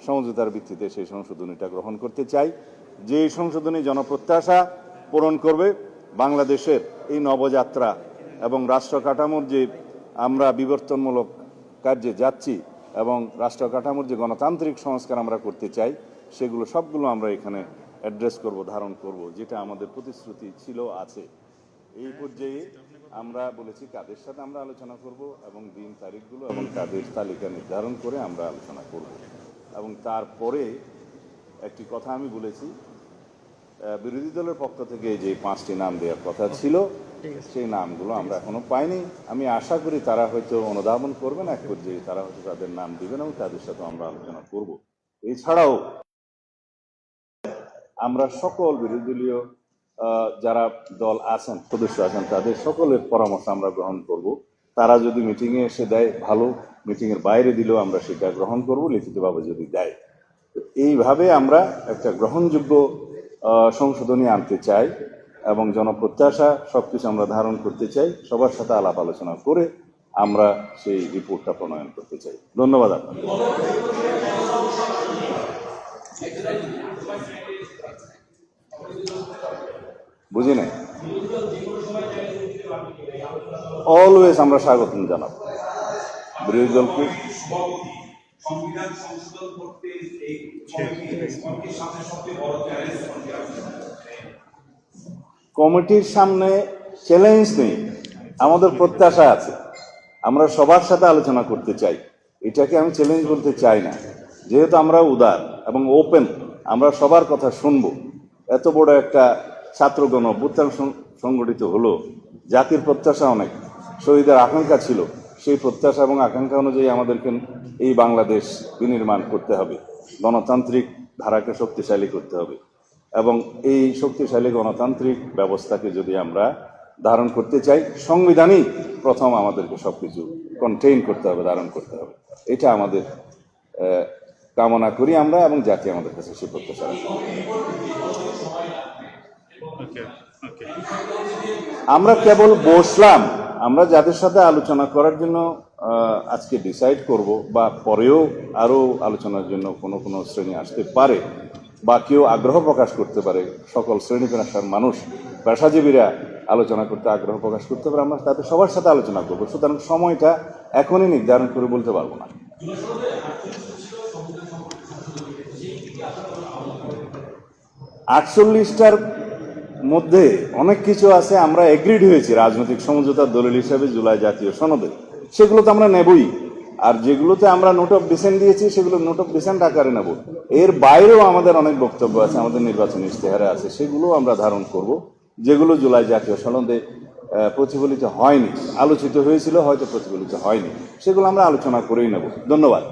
সমঝোতার ভিত্তিতে সেই সংশোধনীটা গ্রহণ করতে চাই, যে সংশোধনী জনপ্রত্যাশা পূরণ করবে, বাংলাদেশের এই নবযাত্রা এবং রাষ্ট্র কাঠামোর যে আমরা বিবর্তনমূলক কার্যে যাচ্ছি এবং রাষ্ট্র কাঠামোর যে গণতান্ত্রিক সংস্কার আমরা করতে চাই, সেগুলো সবগুলো আমরা এখানে অ্যাড্রেস করব, ধারণ করব, যেটা আমাদের প্রতিশ্রুতি ছিল, আছে। এই পর্যায়ে আমরা বলেছি কাদের সাথে আমরা আলোচনা করব এবং দিন তারিখগুলো এবং কাদের তালিকা নির্ধারণ করে আমরা আলোচনা করব। এবং তারপরে একটি কথা আমি বলেছি, বিরোধী দলের পক্ষ থেকে যে 5টি নাম দেওয়ার কথা ছিল, সেই নামগুলো আমরা এখনো পাইনি। আমি আশা করি তারা হয়তো অনুধাবন করবেন, এক পর্যায়ে তারা হয়তো তাদের নাম দিবেন এবং তাদের সাথে আমরা আলোচনা করব। এছাড়াও আমরা সকল বিরোধী দলীয় যারা দল আছেন, সদস্য আছেন, তাদের সকলের পরামর্শ আমরা গ্রহণ করব। তারা যদি মিটিংয়ে এসে দেয় ভালো, মিটিংয়ের বাইরে দিলেও আমরা সেটা গ্রহণ করব, লিখিতভাবে যদি দেয়। এইভাবে আমরা একটা গ্রহণযোগ্য সংশোধনী আনতে চাই এবং জনপ্রত্যাশা সবকিছু আমরা ধারণ করতে চাই। সবার সাথে আলাপ আলোচনা করে আমরা সেই রিপোর্টটা প্রণয়ন করতে চাই। ধন্যবাদ আপনাকে। বুঝি নাই। অলওয়েজ আমরা স্বাগত জানাব বিরোধী দলকে। কমিটির সামনে চ্যালেঞ্জ নেই, আমাদের প্রত্যাশা আছে। আমরা সবার সাথে আলোচনা করতে চাই, এটাকে আমি চ্যালেঞ্জ বলতে চাই না। যেহেতু আমরা উদার এবং ওপেন, আমরা সবার কথা শুনবো। এত বড় একটা ছাত্রগণ অভ্যুত্থান সংগঠিত হলো, জাতির প্রত্যাশা অনেক, শহীদের আকাঙ্ক্ষা ছিল। সেই প্রত্যাশা এবং আকাঙ্ক্ষা অনুযায়ী আমাদেরকে এই বাংলাদেশ বিনির্মাণ করতে হবে, গণতান্ত্রিক ধারাকে শক্তিশালী করতে হবে এবং এই শক্তিশালী গণতান্ত্রিক ব্যবস্থাকে যদি আমরা ধারণ করতে চাই, সংবিধানই প্রথম আমাদেরকে সবকিছু কন্টেইন করতে হবে, ধারণ করতে হবে। এটা আমাদের কামনা করি আমরা এবং জাতি আমাদের কাছে সে প্রত্যাশা রাখে। আমরা কেবল বসলাম, আমরা যাদের সাথে আলোচনা করার জন্য আজকে ডিসাইড করব, বা পরেও আরো আলোচনার জন্য কোনো কোনো শ্রেণী আসতে পারে বা কেউ আগ্রহ প্রকাশ করতে পারে, সকল শ্রেণী পেশার মানুষ, পেশাজীবীরা আলোচনা করতে আগ্রহ প্রকাশ করতে পারে, আমরা তাদের সবার সাথে আলোচনা করবো। সুতরাং সময়টা এখনই নির্ধারণ করে বলতে পারবো না। 48টার মধ্যে অনেক কিছু আছে আমরা এগ্রিড হয়েছি রাজনৈতিক সমঝোতার দলিল হিসাবে জুলাই জাতীয় সনদে, সেগুলো তো আমরা নেবই। আর যেগুলোতে আমরা নোট অফ ডিসেন্ট দিয়েছি সেগুলো নোট অফ ডিসেন্ট আকারে নেব। এর বাইরেও আমাদের অনেক বক্তব্য আছে, আমাদের নির্বাচনী ইশতেহারে আছে, সেগুলো আমরা ধারণ করব। যেগুলো জুলাই জাতীয় সনদে প্রতিফলিত হয়নি, আলোচিত হয়েছিল, হয়তো প্রতিফলিত হয়নি, সেগুলো আমরা আলোচনা করেই নেব। ধন্যবাদ।